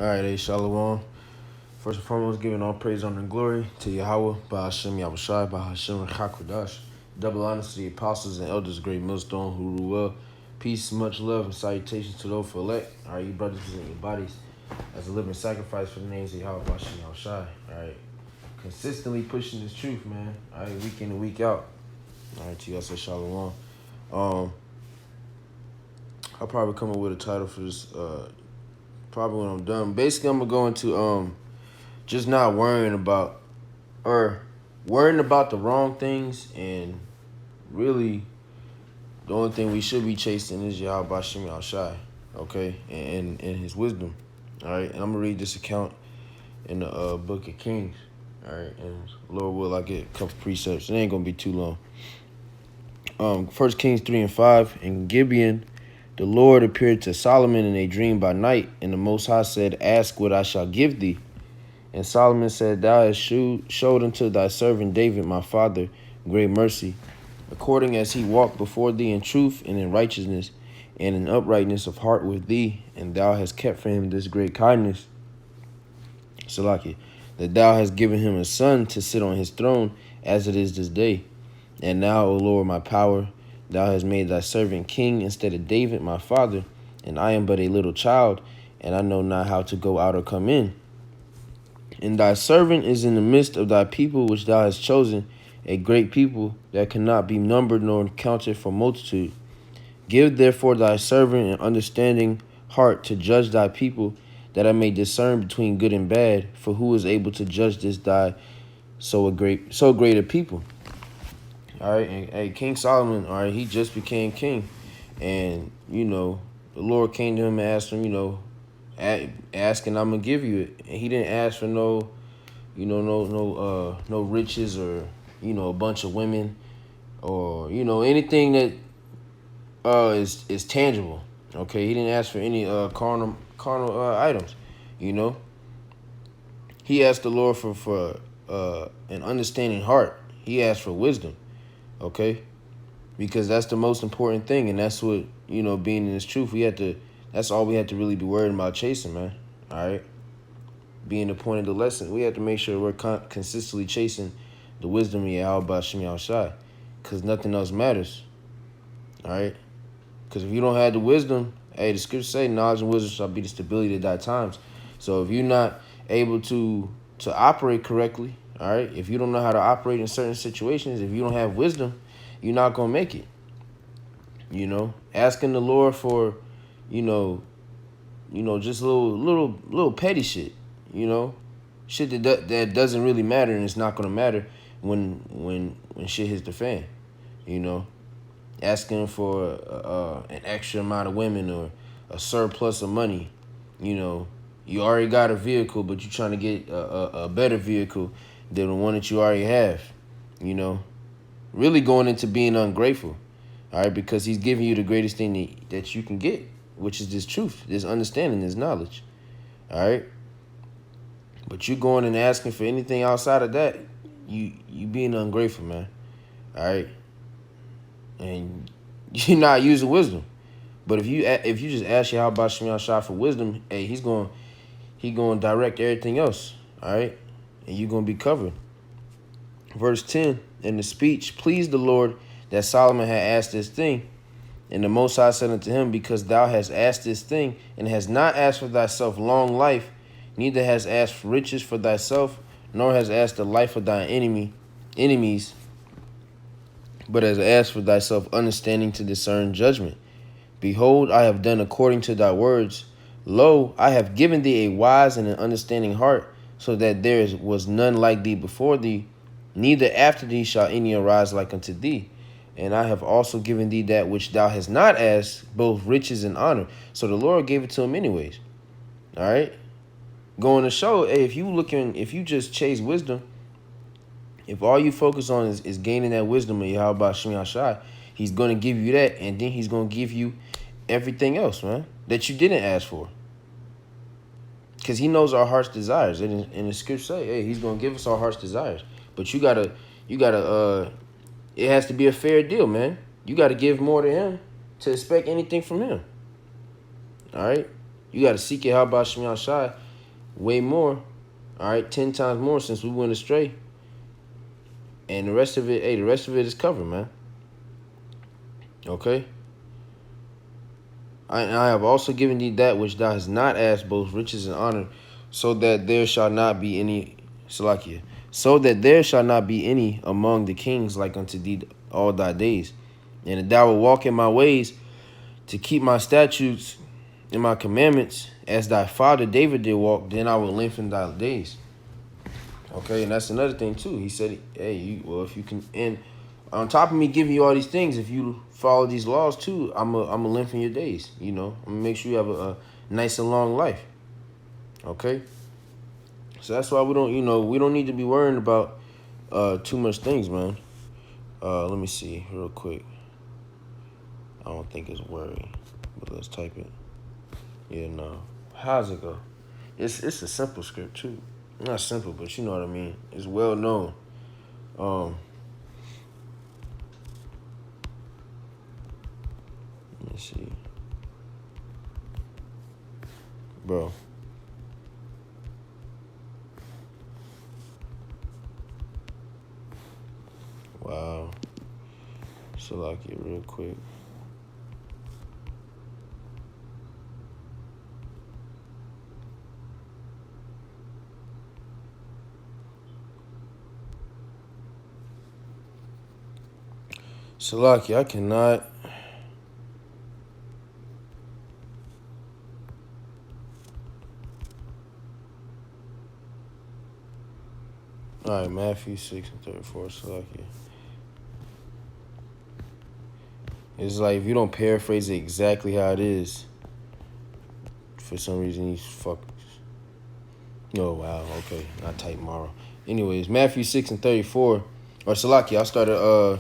All right, hey, Shalom. First and foremost, giving all praise, honor, and glory to Yahweh, by Hashem Yahushai, by Hashem Chakodash. Double honor to the apostles and elders, great millstone who rule well. Peace, much love, and salutations to those for elect. All right, you brothers present your bodies as a living sacrifice for the names of Yahweh, by Hashem Yahushai. All right, consistently pushing this truth, man. All right, week in and week out. All right, to you guys say Shalom. I'll probably come up with a title for this. Probably when I'm done. Basically, I'm gonna go into just not worrying about the wrong things, and really the only thing we should be chasing is Yahweh Bashim Shai, okay, and his wisdom. All right, and I'm gonna read this account in the book of Kings. All right, and Lord will I get a couple precepts. It ain't gonna be too long. 1 Kings 3:5. In Gibeon, the Lord appeared to Solomon in a dream by night, and the Most High said, "Ask what I shall give thee." And Solomon said, "Thou hast showed unto thy servant David, my father, great mercy, according as he walked before thee in truth and in righteousness and in uprightness of heart with thee, and thou hast kept for him this great kindness, Salaki, that thou hast given him a son to sit on his throne, as it is this day. And now, O Lord, my power, thou hast made thy servant king instead of David, my father, and I am but a little child, and I know not how to go out or come in. And thy servant is in the midst of thy people which thou hast chosen, a great people that cannot be numbered nor counted for multitude. Give therefore thy servant an understanding heart to judge thy people, that I may discern between good and bad. For who is able to judge this thy so great a people? All right, and hey, King Solomon, all right, he just became king, and the Lord came to him and asked him, asking, I'm gonna give you it, and he didn't ask for no riches, or a bunch of women, or anything that is tangible. Okay, he didn't ask for any carnal items. He asked the Lord for an understanding heart. He asked for wisdom. Okay, because that's the most important thing, and that's what being in this truth. That's all we have to really be worried about chasing, man. All right. Being the point of the lesson, we have to make sure we're consistently chasing the wisdom of Yahweh Bashim Yahushai, because nothing else matters. All right? Because if you don't have the wisdom, hey, the scriptures say knowledge and wisdom shall be the stability of thy times. So if you're not able to operate correctly, all right, if you don't know how to operate in certain situations, if you don't have wisdom, you're not going to make it. Asking the Lord for, just little petty shit. Shit that doesn't really matter, and it's not gonna matter when shit hits the fan. Asking for an extra amount of women, or a surplus of money. You already got a vehicle, but you're trying to get a better vehicle than the one that you already have. Really going into being ungrateful. All right, because he's giving you the greatest thing that you can get, which is this truth, this understanding, this knowledge. All right. But you going and asking for anything outside of that, you being ungrateful, man. All right, and you're not using wisdom. But if you just ask Yahweh Bashim Shai for wisdom, hey, he going to direct everything else. All right, and you're going to be covered. Verse 10, in the speech pleased the Lord that Solomon had asked this thing. And the Most High said unto him, because thou hast asked this thing, and hast not asked for thyself long life, neither hast asked riches for thyself, nor hast asked the life of thine enemies, but hast asked for thyself understanding to discern judgment. Behold, I have done according to thy words. Lo, I have given thee a wise and an understanding heart, so that there was none like thee before thee, neither after thee shall any arise like unto thee. And I have also given thee that which thou hast not asked, both riches and honor. So the Lord gave it to him anyways. All right. Going to show, hey, if you just chase wisdom, if all you focus on is gaining that wisdom of Yahweh Bashim Yashai, he's going to give you that, and then he's going to give you everything else, man, that you didn't ask for. Because he knows our heart's desires. And in the scripture say, hey, he's going to give us our heart's desires. But you gotta, it has to be a fair deal, man. You got to give more to him to expect anything from him. All right? You got to seek Yahweh Bashim Yashai way more. All right, 10 times more since we went astray. And the rest of it, hey, the rest of it is covered, man. Okay? I have also given thee that which thou hast not asked, both riches and honor, so that there shall not be any, Salakia, so that there shall not be any among the kings like unto thee all thy days. And if thou wilt walk in my ways to keep my statutes and my commandments, as thy father David did walk, then I will lengthen thy days. Okay, and that's another thing too. He said, hey, if you can, and on top of me giving you all these things, if you follow these laws too, I'm a lengthen your days. I'm gonna make sure you have a nice and long life. Okay, so that's why we don't need to be worrying about too much things, man. Let me see real quick. I don't think it's worry, but let's type it. Yeah, no. How's it go? It's a simple script too. Not simple, but you know what I mean. It's well known. Let me see. Bro. Wow. So like it real quick. Salaki, I cannot. All right, Matthew 6:34. Salaki. It's like if you don't paraphrase it exactly how it is, for some reason he's fucked. Oh wow, okay. I type tomorrow. Anyways, Matthew 6:34. Or Salaki, I'll start at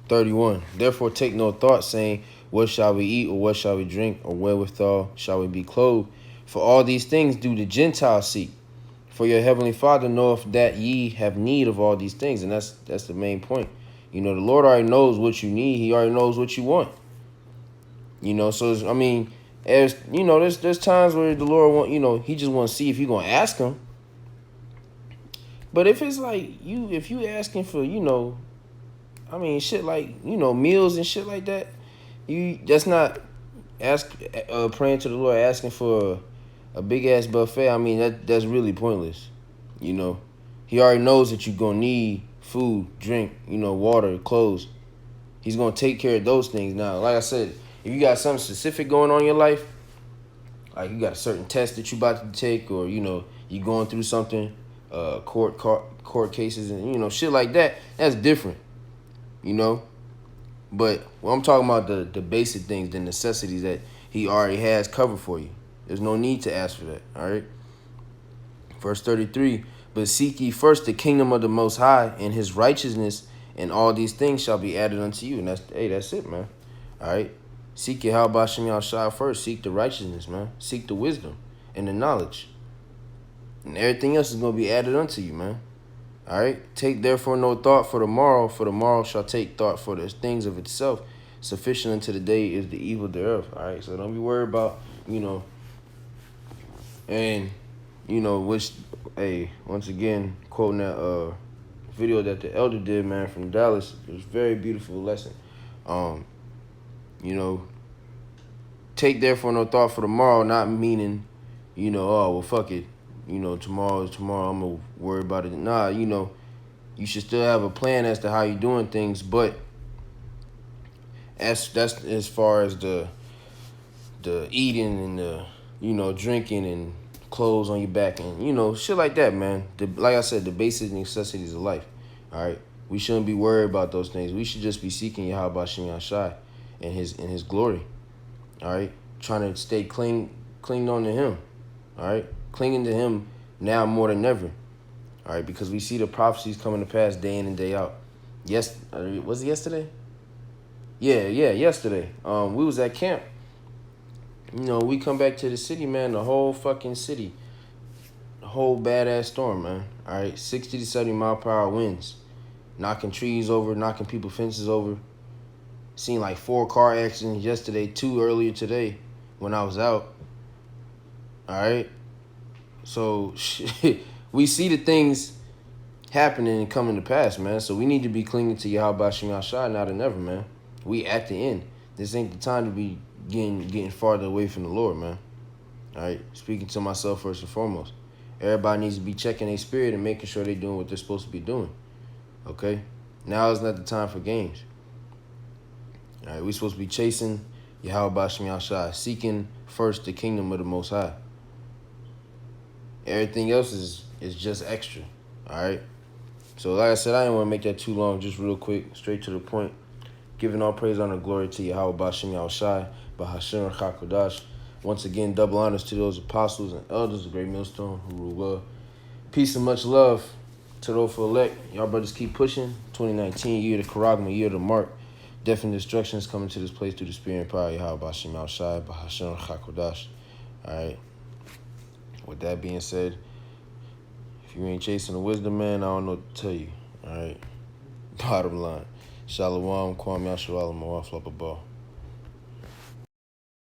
31. Therefore take no thought, saying, what shall we eat, or what shall we drink, or wherewithal shall we be clothed? For all these things do the Gentiles seek. For your heavenly Father knoweth that ye have need of all these things. And that's the main point. The Lord already knows what you need. He already knows what you want. So there's times where the Lord he just want to see if you're gonna ask him. But if it's like if you asking for, shit like, meals and shit like that, that's not praying to the Lord, asking for a big ass buffet. That's really pointless. He already knows that you're gonna need food, drink, water, clothes. He's gonna take care of those things. Now, like I said, if you got something specific going on in your life, like you got a certain test that you about to take, or you going through something, court cases and shit like that, that's different. But when I'm talking about the basic things, the necessities that he already has covered for you, there's no need to ask for that. All right. Verse 33. But seek ye first the kingdom of the Most High and his righteousness, and all these things shall be added unto you. And that's it, man. All right. Seek Yahweh Shem Yahshua first. Seek the righteousness, man. Seek the wisdom and the knowledge. And everything else is going to be added unto you, man. All right. Take therefore no thought for the morrow shall take thought for the things of itself. Sufficient unto the day is the evil thereof. All right. So don't be worried about, and, which, hey, once again, quoting that video that the elder did, man, from Dallas. It was a very beautiful lesson. Take therefore no thought for tomorrow, not meaning, oh, well, fuck it. Tomorrow is tomorrow. I'm going to worry about it. Nah, you should still have a plan as to how you're doing things. But that's as far as the eating and the, drinking and clothes on your back and, shit like that, man. Like I said, the basic necessities of life. All right. We shouldn't be worried about those things. We should just be seeking Yahweh Shem Yahshai and his glory. All right. Trying to stay clinged on to him. All right. Clinging to him now more than ever. All right. Because we see the prophecies coming to pass day in and day out. Was it yesterday? Yeah, yesterday. We was at camp. We come back to the city, man, the whole fucking city. The whole badass storm, man. All right. 60 to 70 mile per hour winds. Knocking trees over, knocking people's fences over. Seen like 4 car accidents yesterday, 2 earlier today. when I was out. All right. So we see the things happening and coming to pass, man. So we need to be clinging to Yahweh Shem Shai now than ever, man. We at the end. This ain't the time to be getting farther away from the Lord, man. All right. Speaking to myself first and foremost. Everybody needs to be checking their spirit and making sure they're doing what they're supposed to be doing. Okay? Now is not the time for games. All right, we're supposed to be chasing Yahweh Shem Yahshai, seeking first the kingdom of the Most High. Everything else is just extra. All right? So like I said, I didn't want to make that too long, just real quick, straight to the point. Giving all praise, honor, glory to Yahweh Shem Yahshai, Bahashim Chakodash. Once again, double honors to those apostles and elders of Great Millstone who rule well. Peace and much love to those for elect. Y'all brothers keep pushing. 2019, year of the Karagma, year of the mark. Definite instructions coming to this place through the spirit and power of Yahweh Shem Yahshai, Bahashim Chakodash. All right. With that being said, if you ain't chasing the wisdom, man, I don't know what to tell you. All right. Bottom line. Shalom, Kwam Yasharala, Mawaf Ball.